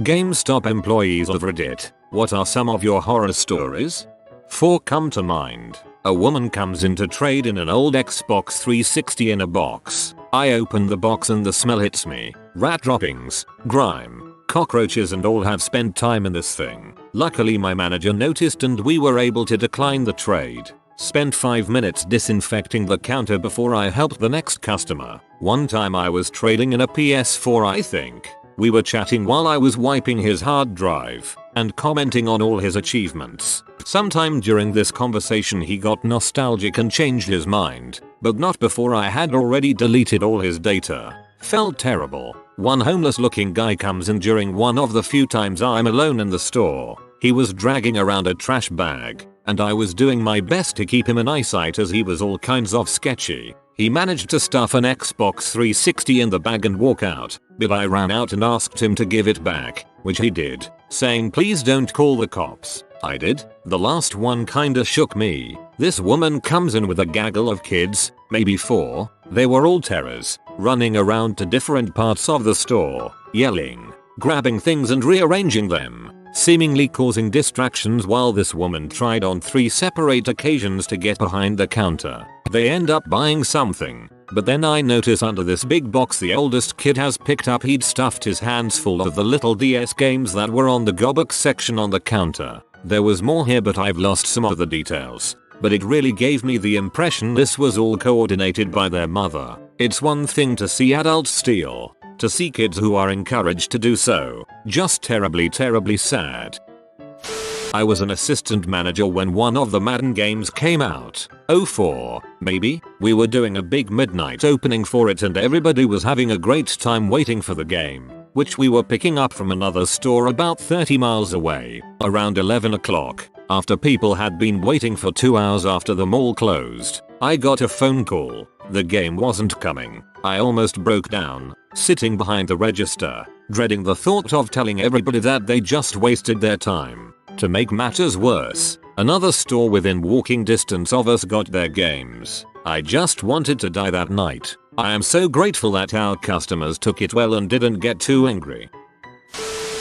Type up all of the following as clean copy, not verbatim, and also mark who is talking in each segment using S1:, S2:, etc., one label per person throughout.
S1: GameStop employees of Reddit, what are some of your horror stories? 4 come to mind. A woman comes in to trade in an old Xbox 360 in a box. I open the box and the smell hits me. Rat droppings, grime, cockroaches and all have spent time in this thing. Luckily my manager noticed and we were able to decline the trade. Spent 5 minutes disinfecting the counter before I helped the next customer. One time I was trading in a PS4 I think. We were chatting while I was wiping his hard drive and commenting on all his achievements. Sometime during this conversation he got nostalgic and changed his mind, but not before I had already deleted all his data. Felt terrible. One homeless looking guy comes in during one of the few times I'm alone in the store. He was dragging around a trash bag, and I was doing my best to keep him in eyesight as he was all kinds of sketchy. He managed to stuff an Xbox 360 in the bag and walk out, but I ran out and asked him to give it back, which he did, saying please don't call the cops. I did. The last one kinda shook me. This woman comes in with a gaggle of kids, maybe 4. They were all terrors, running around to different parts of the store, yelling, grabbing things and rearranging them, seemingly causing distractions while this woman tried on 3 separate occasions to get behind the counter. They end up buying something, but then I notice under this big box the oldest kid has picked up he'd stuffed his hands full of the little DS games that were on the gobook section on the counter. There was more here but I've lost some of the details, but it really gave me the impression this was all coordinated by their mother. It's one thing to see adults steal, to see kids who are encouraged to do so, just terribly sad. I was an assistant manager when one of the Madden games came out. 04, maybe? We were doing a big midnight opening for it and everybody was having a great time waiting for the game, which we were picking up from another store about 30 miles away. Around 11 o'clock, after people had been waiting for 2 hours after the mall closed, I got a phone call. The game wasn't coming. I almost broke down, sitting behind the register, dreading the thought of telling everybody that they just wasted their time. To make matters worse, another store within walking distance of us got their games. I just wanted to die that night. I am so grateful that our customers took it well and didn't get too angry.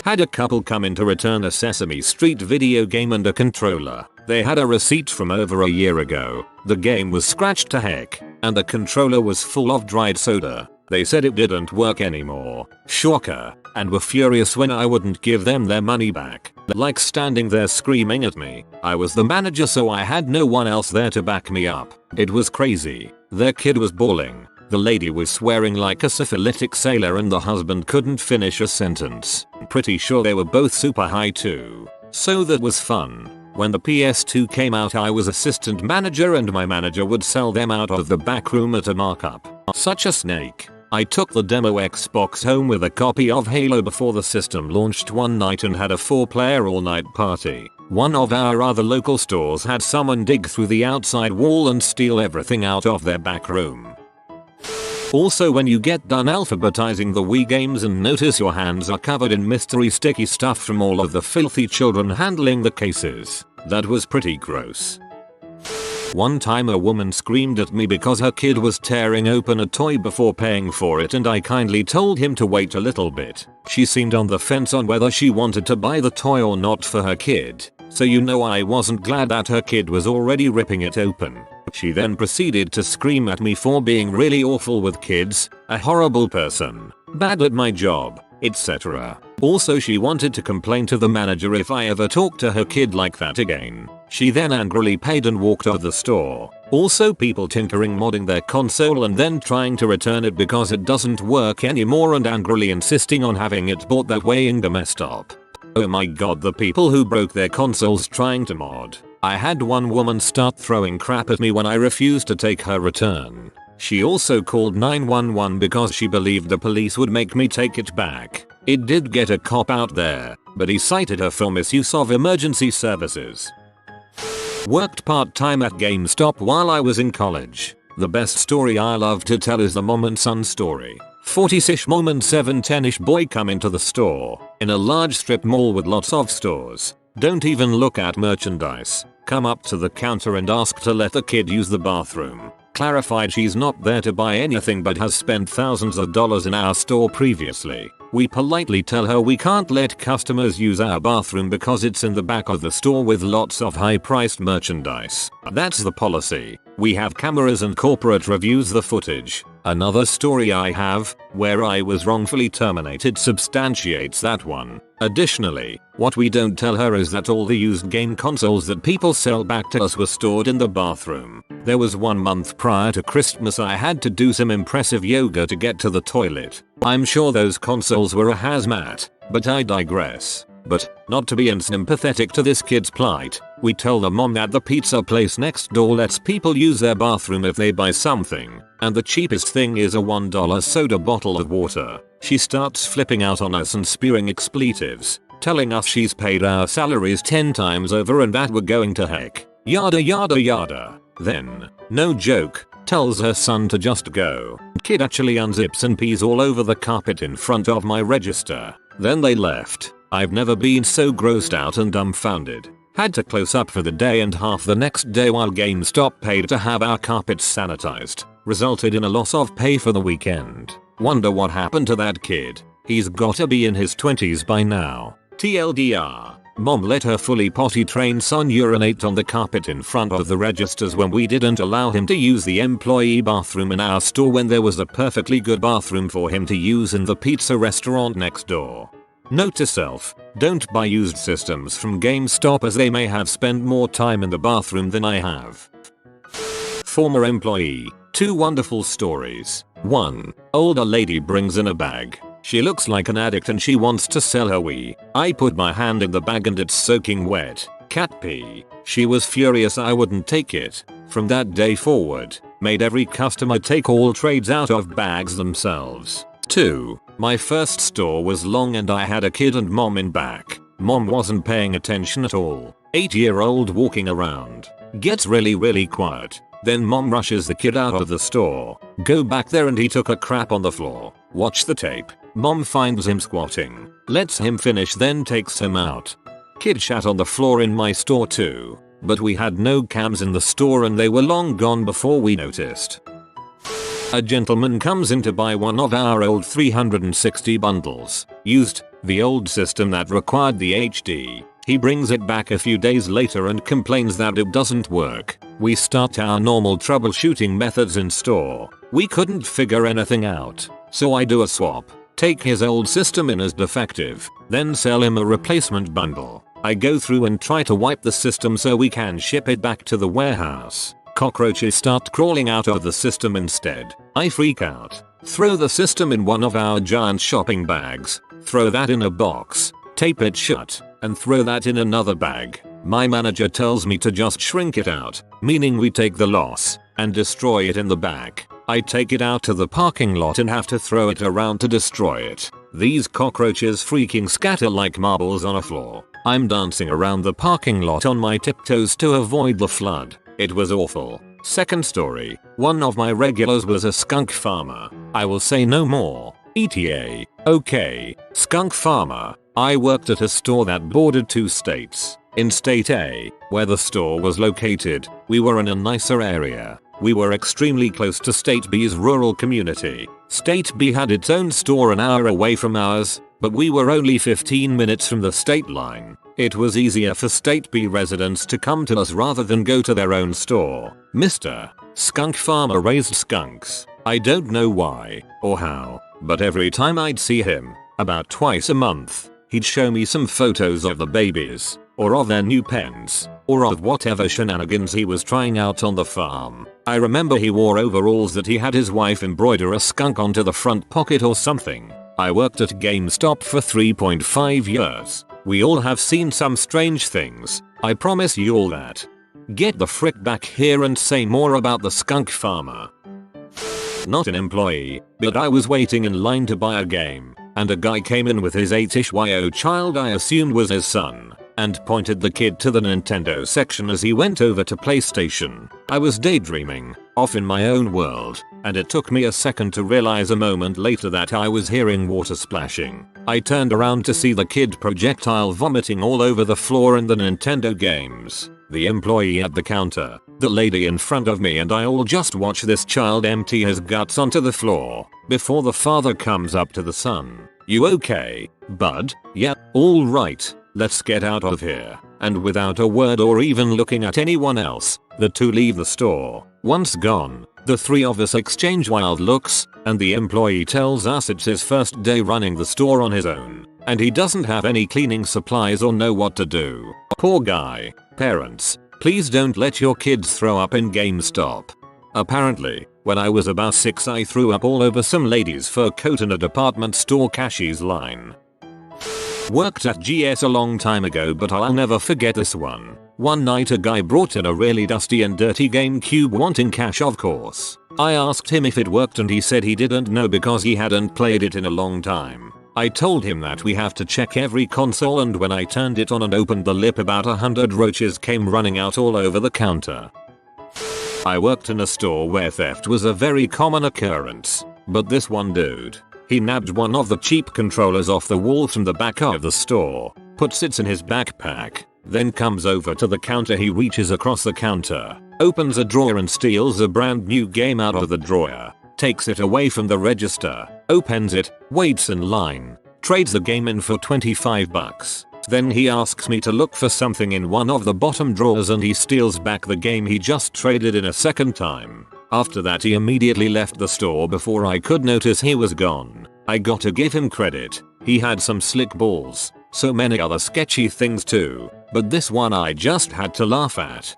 S1: Had a couple come in to return a Sesame Street video game and a controller. They had a receipt from over a year ago. The game was scratched to heck, and the controller was full of dried soda. They said it didn't work anymore. Shocker. And were furious when I wouldn't give them their money back. Like standing there screaming at me. I was the manager so I had no one else there to back me up. It was crazy. Their kid was bawling. The lady was swearing like a syphilitic sailor and the husband couldn't finish a sentence. Pretty sure they were both super high too. So that was fun. When the PS2 came out I was assistant manager and my manager would sell them out of the back room at a markup. Such a snake. I took the demo Xbox home with a copy of Halo before the system launched one night and had a 4-player all-night party. One of our other local stores had someone dig through the outside wall and steal everything out of their back room. Also when you get done alphabetizing the Wii games and notice your hands are covered in mystery sticky stuff from all of the filthy children handling the cases. That was pretty gross. One time a woman screamed at me because her kid was tearing open a toy before paying for it and I kindly told him to wait a little bit. She seemed on the fence on whether she wanted to buy the toy or not for her kid. So you know I wasn't glad that her kid was already ripping it open. She then proceeded to scream at me for being really awful with kids, a horrible person, bad at my job, etc. Also she wanted to complain to the manager if I ever talked to her kid like that again. She then angrily paid and walked out of the store. Also people tinkering modding their console and then trying to return it because it doesn't work anymore and angrily insisting on having it bought that way in Gamestop. Oh my god, the people who broke their consoles trying to mod. I had one woman start throwing crap at me when I refused to take her return. She also called 911 because she believed the police would make me take it back. It did get a cop out there, but he cited her for misuse of emergency services. Worked part-time at GameStop while I was in college. The best story I love to tell is the mom and son story. 40ish mom and 7-10ish boy come into the store, in a large strip mall with lots of stores. Don't even look at merchandise. Come up to the counter and ask to let the kid use the bathroom. Clarified she's not there to buy anything but has spent thousands of dollars in our store previously. We politely tell her we can't let customers use our bathroom because it's in the back of the store with lots of high-priced merchandise. That's the policy. We have cameras and corporate reviews the footage. Another story I have, where I was wrongfully terminated, substantiates that one. Additionally, what we don't tell her is that all the used game consoles that people sell back to us were stored in the bathroom. There was 1 month prior to Christmas I had to do some impressive yoga to get to the toilet. I'm sure those consoles were a hazmat, but I digress. But, not to be unsympathetic to this kid's plight, we tell the mom that the pizza place next door lets people use their bathroom if they buy something, and the cheapest thing is a $1 soda bottle of water. She starts flipping out on us and spewing expletives, telling us she's paid our salaries 10 times over and that we're going to heck. Yada yada yada. Then, no joke, tells her son to just go. Kid actually unzips and pees all over the carpet in front of my register. Then they left. I've never been so grossed out and dumbfounded. Had to close up for the day and half the next day while Gamestop paid to have our carpets sanitized. Resulted in a loss of pay for the weekend. Wonder what happened to that kid. He's gotta be in his 20s by now. TLDR. Mom let her fully potty trained son urinate on the carpet in front of the registers when we didn't allow him to use the employee bathroom in our store when there was a perfectly good bathroom for him to use in the pizza restaurant next door. Note to self, don't buy used systems from GameStop as they may have spent more time in the bathroom than I have. Former employee. 2 wonderful stories. 1. Older lady brings in a bag. She looks like an addict and she wants to sell her Wii. I put my hand in the bag and it's soaking wet. Cat pee. She was furious I wouldn't take it. From that day forward, made every customer take all trades out of bags themselves. 2. My first store was long and I had a kid and mom in back. Mom wasn't paying attention at all. 8-year-old walking around. Gets really quiet. Then mom rushes the kid out of the store. Go back there and he took a crap on the floor. Watch the tape. Mom finds him squatting. Lets him finish then takes him out. Kid shat on the floor in my store too. But we had no cams in the store and they were long gone before we noticed. A gentleman comes in to buy one of our old 360 bundles. Used, the old system that required the HD. He brings it back a few days later and complains that it doesn't work. We start our normal troubleshooting methods in store. We couldn't figure anything out. So I do a swap. Take his old system in as defective. Then sell him a replacement bundle. I go through and try to wipe the system so we can ship it back to the warehouse. Cockroaches start crawling out of the system instead. I freak out. Throw the system in one of our giant shopping bags. Throw that in a box. Tape it shut. And throw that in another bag. My manager tells me to just shrink it out, meaning we take the loss and destroy it in the back. I take it out to the parking lot and have to throw it around to destroy it. These cockroaches freaking scatter like marbles on a floor. I'm dancing around the parking lot on my tiptoes to avoid the flood. It was awful. Second story. One of my regulars was a skunk farmer. I will say no more. ETA. Okay. Skunk farmer. I worked at a store that bordered 2 states. In state A, where the store was located, we were in a nicer area. We were extremely close to state B's rural community. State B had its own store an hour away from ours, but we were only 15 minutes from the state line. It was easier for state B residents to come to us rather than go to their own store. Mr. Skunk Farmer raised skunks. I don't know why or how, but every time I'd see him, about twice a month, he'd show me some photos of the babies, or of their new pens, or of whatever shenanigans he was trying out on the farm. I remember he wore overalls that he had his wife embroider a skunk onto the front pocket or something. I worked at GameStop for 3.5 years. We all have seen some strange things. I promise you all that. Get the frick back here and say more about the skunk farmer. Not an employee, but I was waiting in line to buy a game, and a guy came in with his 8ish child I assumed was his son, and pointed the kid to the Nintendo section as he went over to PlayStation. I was daydreaming, off in my own world, and it took me a second to realize a moment later that I was hearing water splashing. I turned around to see the kid projectile vomiting all over the floor in the Nintendo games. The employee at the counter, the lady in front of me and I all just watch this child empty his guts onto the floor before the father comes up to the son. "You okay, bud?" "Yeah, alright, let's get out of here." And without a word or even looking at anyone else, the two leave the store. Once gone, the three of us exchange wild looks, and the employee tells us it's his first day running the store on his own, and he doesn't have any cleaning supplies or know what to do. Poor guy. Parents, please don't let your kids throw up in Gamestop. Apparently, when I was about 6 I threw up all over some lady's fur coat in a department store cashier's line. Worked at GS a long time ago, but I'll never forget this one. One night a guy brought in a really dusty and dirty GameCube wanting cash, of course. I asked him if it worked and he said he didn't know because he hadn't played it in a long time. I told him that we have to check every console, and when I turned it on and opened the lip, about 100 roaches came running out all over the counter. I worked in a store where theft was a very common occurrence, but this one dude, he nabbed one of the cheap controllers off the wall from the back of the store, puts it in his backpack, then comes over to the counter. He reaches across the counter, opens a drawer and steals a brand new game out of the drawer, takes it away from the register, opens it, waits in line, trades the game in for 25 bucks. Then he asks me to look for something in one of the bottom drawers and he steals back the game he just traded in a second time. After that he immediately left the store before I could notice he was gone. I gotta give him credit, he had some slick balls, so many other sketchy things too, but this one I just had to laugh at.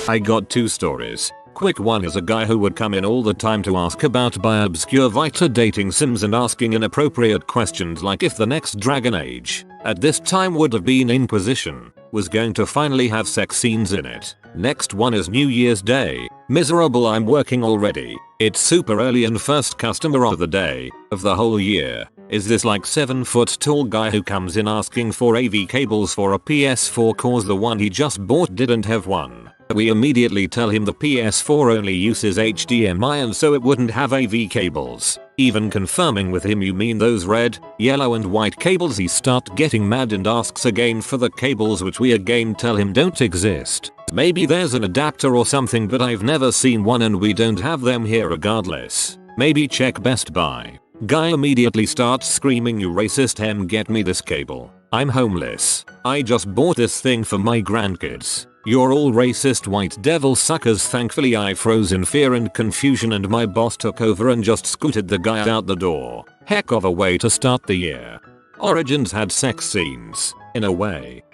S1: I got two stories. Quick one is a guy who would come in all the time to ask about by obscure Vita dating sims and asking inappropriate questions like if the next Dragon Age, at this time would have been Inquisition, was going to finally have sex scenes in it. Next one is New Year's Day. Miserable, I'm working already. It's super early and first customer of the day, of the whole year, is this like 7 foot tall guy who comes in asking for AV cables for a PS4 cause the one he just bought didn't have one. We immediately tell him the PS4 only uses HDMI and so it wouldn't have AV cables. Even confirming with him you mean those red, yellow and white cables, he starts getting mad and asks again for the cables, which we again tell him don't exist. Maybe there's an adapter or something, but I've never seen one and we don't have them here regardless. Maybe check Best Buy. Guy immediately starts screaming, "You racist hem, get me this cable. I'm homeless. I just bought this thing for my grandkids. You're all racist white devil suckers." Thankfully I froze in fear and confusion and my boss took over and just scooted the guy out the door. Heck of a way to start the year. Origins had sex scenes, in a way.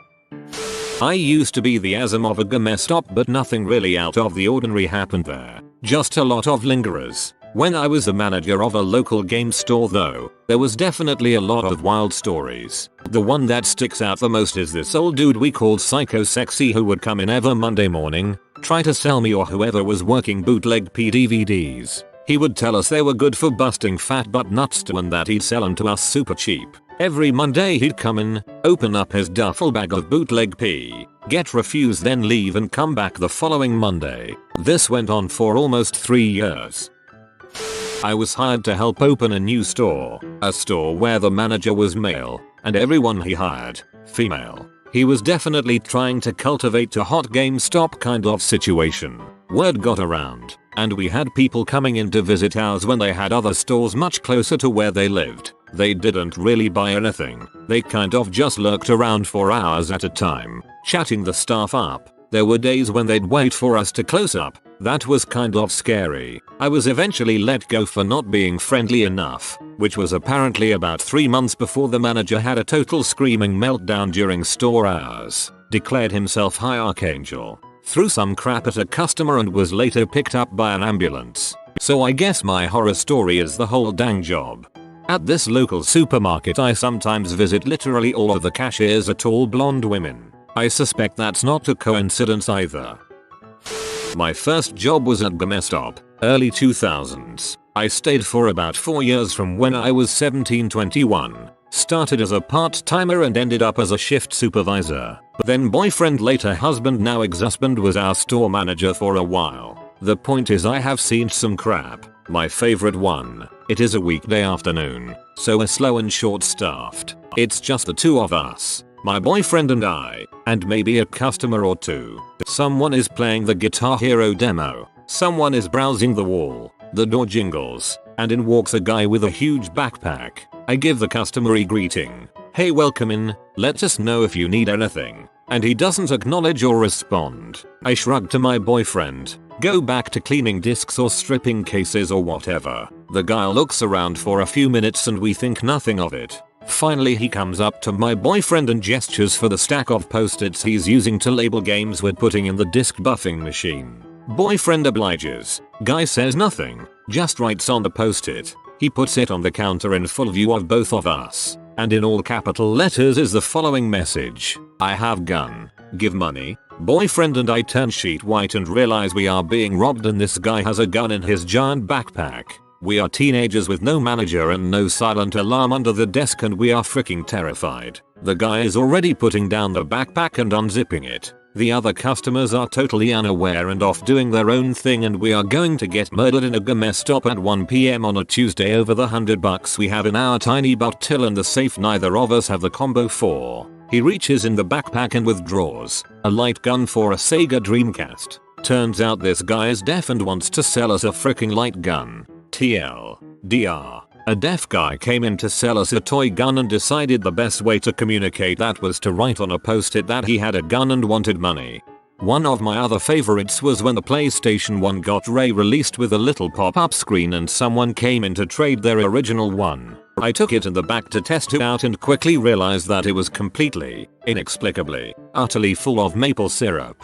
S1: I used to be the ASM of a Gamestop, but nothing really out of the ordinary happened there. Just a lot of lingerers. When I was the manager of a local game store though, there was definitely a lot of wild stories. The one that sticks out the most is this old dude we called Psycho Sexy who would come in every Monday morning, try to sell me or whoever was working bootleg PDVDs. He would tell us they were good for busting fat butt nuts too and that he'd sell them to us super cheap. Every Monday he'd come in, open up his duffel bag of bootleg P, get refused, then leave and come back the following Monday. This went on for almost 3 years. I was hired to help open a new store, a store where the manager was male, and everyone he hired, female. He was definitely trying to cultivate a hot GameStop kind of situation. Word got around, and we had people coming in to visit ours when they had other stores much closer to where they lived. They didn't really buy anything, they kind of just lurked around for hours at a time, chatting the staff up. There were days when they'd wait for us to close up. That was kind of scary. I was eventually let go for not being friendly enough, which was apparently about 3 months before the manager had a total screaming meltdown during store hours, declared himself High Archangel, threw some crap at a customer and was later picked up by an ambulance. So I guess my horror story is the whole dang job. At this local supermarket I sometimes visit. Literally all of the cashiers are tall blonde women. I suspect that's not a coincidence either. My first job was at Gamestop, early 2000s. I stayed for about 4 years from when I was 17-21. Started as a part-timer and ended up as a shift supervisor. Then boyfriend, later husband, now ex-husband, was our store manager for a while. The point is I have seen some crap. My favorite one. It is a weekday afternoon, so we're slow and short-staffed. It's just the two of us. My boyfriend and I, and maybe a customer or two. Someone is playing the Guitar Hero demo. Someone is browsing the wall. The door jingles, and in walks a guy with a huge backpack. I give the customary greeting. Hey, welcome in, let us know if you need anything. And he doesn't acknowledge or respond. I shrug to my boyfriend. Go back to cleaning discs or stripping cases or whatever. The guy looks around for a few minutes and we think nothing of it. Finally he comes up to my boyfriend and gestures for the stack of post-its he's using to label games we're putting in the disc buffing machine. Boyfriend obliges. Guy says nothing, just writes on the post-it. He puts it on the counter in full view of both of us. And in all capital letters is the following message. I have gun. Give money. Boyfriend and I turn sheet white and realize we are being robbed and this guy has a gun in his giant backpack. We are teenagers with no manager and no silent alarm under the desk and we are freaking terrified. The guy is already putting down the backpack and unzipping it. The other customers are totally unaware and off doing their own thing and we are going to get murdered in a Gamestop at 1 PM on a Tuesday over the $100 we have in our tiny butt till and the safe neither of us have the combo for. He reaches in the backpack and withdraws a light gun for a Sega Dreamcast. Turns out this guy is deaf and wants to sell us a freaking light gun. TLDR. A deaf guy came in to sell us a toy gun and decided the best way to communicate that was to write on a post-it that he had a gun and wanted money. One of my other favorites was when the PlayStation 1 got re-released with a little pop-up screen and someone came in to trade their original one. I took it in the back to test it out and quickly realized that it was completely, inexplicably, utterly full of maple syrup.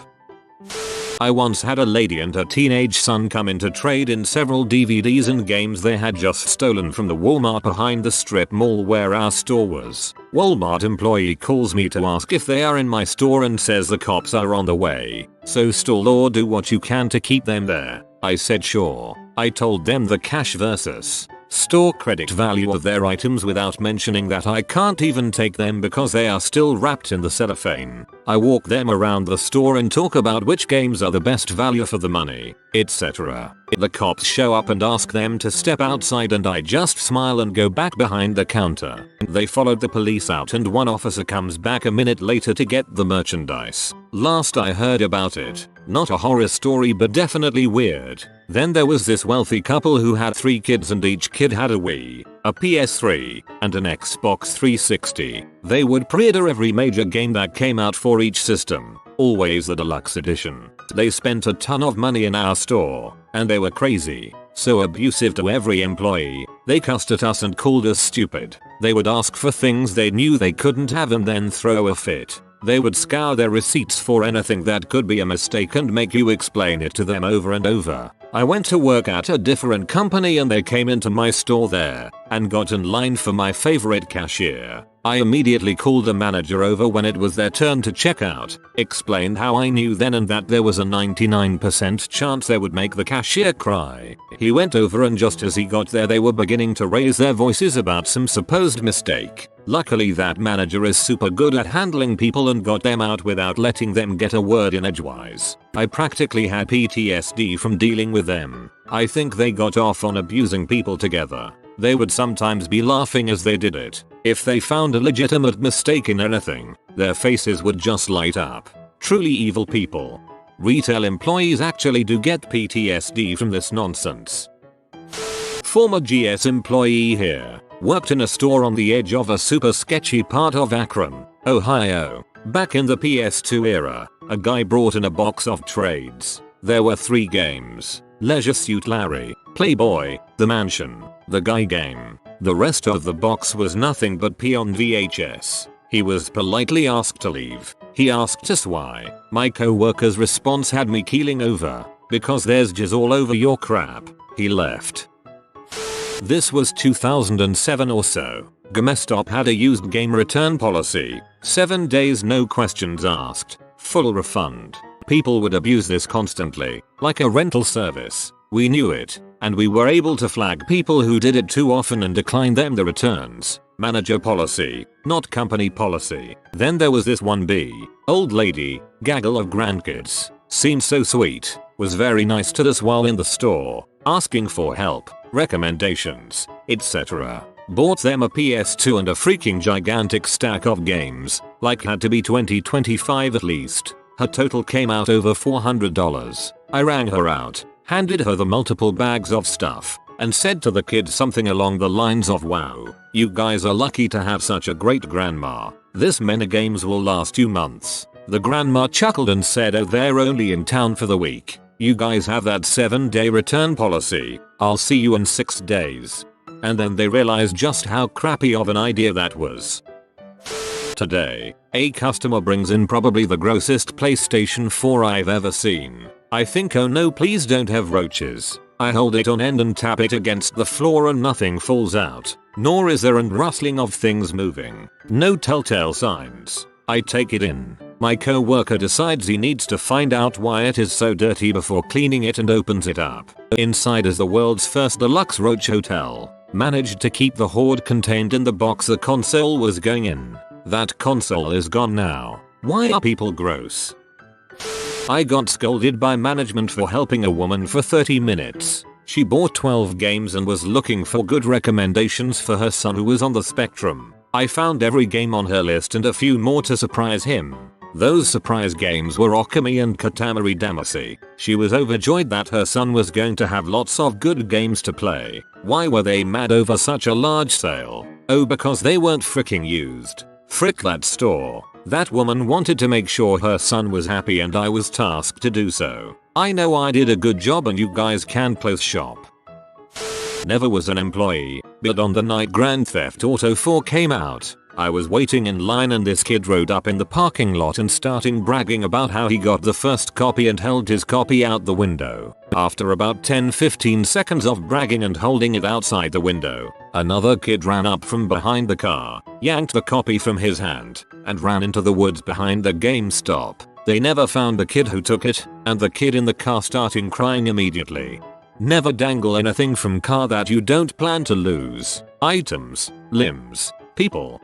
S1: I once had a lady and her teenage son come in to trade in several DVDs and games they had just stolen from the Walmart behind the strip mall where our store was. Walmart employee calls me to ask if they are in my store and says the cops are on the way, so stall or do what you can to keep them there. I said sure. I told them the cash versus store credit value of their items without mentioning that I can't even take them because they are still wrapped in the cellophane. I walk them around the store and talk about which games are the best value for the money, etc. The cops show up and ask them to step outside and I just smile and go back behind the counter. They followed the police out and one officer comes back a minute later to get the merchandise. Last I heard about it, not a horror story but definitely weird. Then there was this wealthy couple who had 3 kids and each kid had a Wii, a PS3, and an Xbox 360. They would pre-order every major game that came out for each system, always the deluxe edition. They spent a ton of money in our store, and they were crazy, so abusive to every employee. They cussed at us and called us stupid. They would ask for things they knew they couldn't have and then throw a fit. They would scour their receipts for anything that could be a mistake and make you explain it to them over and over. I went to work at a different company and they came into my store there and got in line for my favorite cashier. I immediately called the manager over when it was their turn to check out, explained how I knew then and that there was a 99% chance they would make the cashier cry. He went over and just as he got there they were beginning to raise their voices about some supposed mistake. Luckily that manager is super good at handling people and got them out without letting them get a word in edgewise. I practically had PTSD from dealing with them. I think they got off on abusing people together. They would sometimes be laughing as they did it. If they found a legitimate mistake in anything, their faces would just light up. Truly evil people. Retail employees actually do get PTSD from this nonsense. Former GS employee here. Worked in a store on the edge of a super sketchy part of Akron, Ohio. Back in the PS2 era, a guy brought in a box of trades. There were 3 games: Leisure Suit Larry, Playboy, The Mansion, The Guy Game. The rest of the box was nothing but P on VHS. He was politely asked to leave. He asked us why. My co-worker's response had me keeling over. Because there's jizz all over your crap. He left. This was 2007 or so. Gamestop had a used game return policy. 7 days no questions asked. Full refund. People would abuse this constantly, like a rental service. We knew it, and we were able to flag people who did it too often and decline them the returns. Manager policy, not company policy. Then there was this 1B. Old lady, gaggle of grandkids. Seemed so sweet. Was very nice to us while in the store, asking for help, recommendations, etc. Bought them a PS2 and a freaking gigantic stack of games, like had to be 20-25 at least. Her total came out over $400. I rang her out, handed her the multiple bags of stuff, and said to the kid something along the lines of, "Wow, you guys are lucky to have such a great grandma. This many games will last you months." The grandma chuckled and said, "Oh, they're only in town for the week. You guys have that 7-day return policy. I'll see you in 6 days." And then they realized just how crappy of an idea that was. Today, a customer brings in probably the grossest PlayStation 4 I've ever seen. I think, oh no, please don't have roaches. I hold it on end and tap it against the floor and nothing falls out. Nor is there a rustling of things moving. No telltale signs. I take it in. My co-worker decides he needs to find out why it is so dirty before cleaning it and opens it up. Inside is the world's first deluxe roach hotel. Managed to keep the hoard contained in the box the console was going in. That console is gone now. Why are people gross? I got scolded by management for helping a woman for 30 minutes. She bought 12 games and was looking for good recommendations for her son who was on the spectrum. I found every game on her list and a few more to surprise him. Those surprise games were Okami and Katamari Damacy. She was overjoyed that her son was going to have lots of good games to play. Why were they mad over such a large sale? Oh, because they weren't freaking used. Frick that store. That woman wanted to make sure her son was happy and I was tasked to do so. I know I did a good job and you guys can close shop. Never was an employee, but on the night Grand Theft Auto 4 came out, I was waiting in line and this kid rode up in the parking lot and starting bragging about how he got the first copy and held his copy out the window. After about 10-15 seconds of bragging and holding it outside the window, another kid ran up from behind the car, yanked the copy from his hand, and ran into the woods behind the Gamestop. They never found the kid who took it, and the kid in the car started crying immediately. Never dangle anything from car that you don't plan to lose. Items, limbs, people.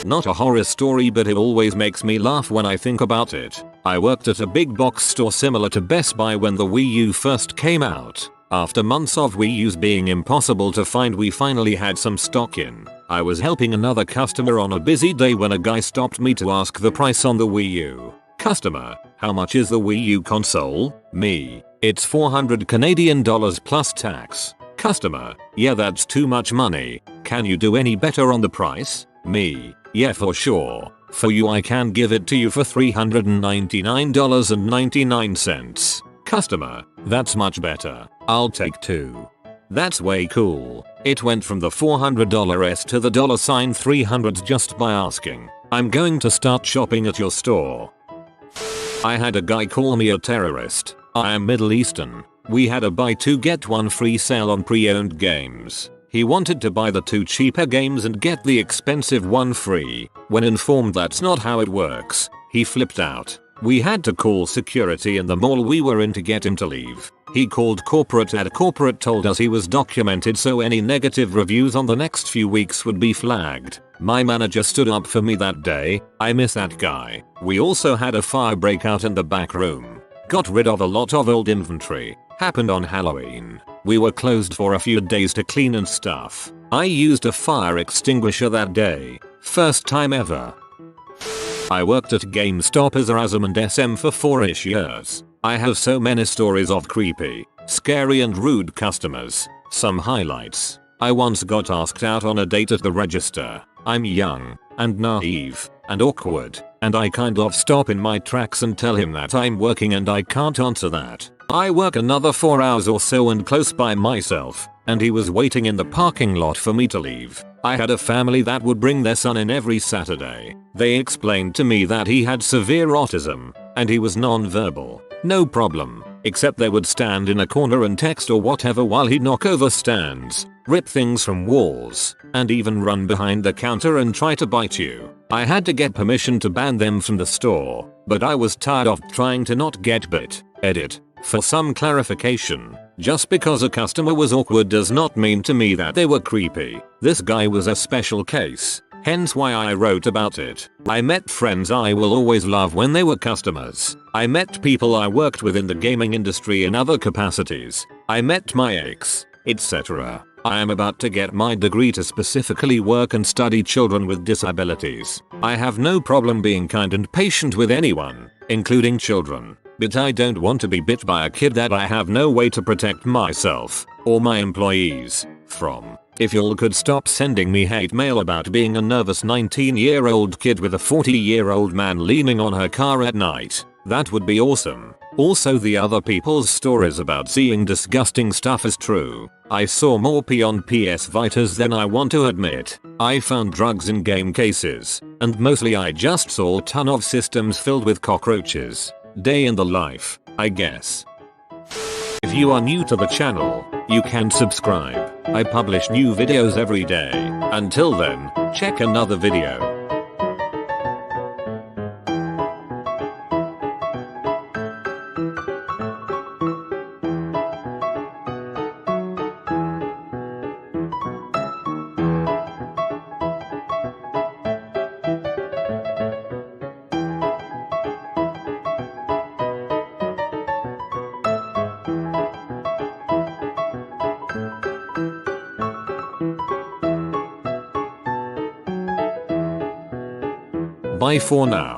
S1: Not a horror story, but it always makes me laugh when I think about it. I worked at a big box store similar to Best Buy when the Wii U first came out. After months of Wii U's being impossible to find, we finally had some stock in. I was helping another customer on a busy day when a guy stopped me to ask the price on the Wii U. Customer: "How much is the Wii U console?" Me: "It's 400 Canadian dollars plus tax." Customer: "Yeah, that's too much money. Can you do any better on the price?" Me: "Yeah, for sure. For you I can give it to you for $399.99. Customer: "That's much better. I'll take 2. That's way cool. It went from the $400s to the $300s just by asking. I'm going to start shopping at your store. I had a guy call me a terrorist. I am Middle Eastern. We had a buy 2 get 1 free sale on pre-owned games. He wanted to buy the 2 cheaper games and get the expensive one free. When informed that's not how it works, he flipped out. We had to call security in the mall we were in to get him to leave. He called corporate and corporate told us he was documented so any negative reviews on the next few weeks would be flagged. My manager stood up for me that day. I miss that guy. We also had a fire breakout in the back room. Got rid of a lot of old inventory. Happened on Halloween. We were closed for a few days to clean and stuff. I used a fire extinguisher that day. First time ever. I worked at Gamestop as a RASM and SM for 4-ish years. I have so many stories of creepy, scary and rude customers. Some highlights. I once got asked out on a date at the register. I'm young and naive and awkward, and I kind of stop in my tracks and tell him that I'm working and I can't answer that. I work another 4 hours or so and close by myself, and he was waiting in the parking lot for me to leave. I had a family that would bring their son in every Saturday. They explained to me that he had severe autism, and he was non-verbal. No problem, except they would stand in a corner and text or whatever while he'd knock over stands, rip things from walls, and even run behind the counter and try to bite you. I had to get permission to ban them from the store, but I was tired of trying to not get bit. Edit. For some clarification, just because a customer was awkward does not mean to me that they were creepy. This guy was a special case, hence why I wrote about it. I met friends I will always love when they were customers. I met people I worked with in the gaming industry in other capacities. I met my ex, etc. I am about to get my degree to specifically work and study children with disabilities. I have no problem being kind and patient with anyone, including children. But I don't want to be bit by a kid that I have no way to protect myself. or my employees from. If y'all could stop sending me hate mail about being a nervous 19-year-old kid with a 40-year-old man leaning on her car at night, that would be awesome. Also, the other people's stories about seeing disgusting stuff is true. I saw more pee on PS Vitas than I want to admit. I found drugs in game cases, and mostly I just saw a ton of systems filled with cockroaches. Day in the life, I guess. If you are new to the channel, you can subscribe. I publish new videos every day. Until then, check another video. Bye for now.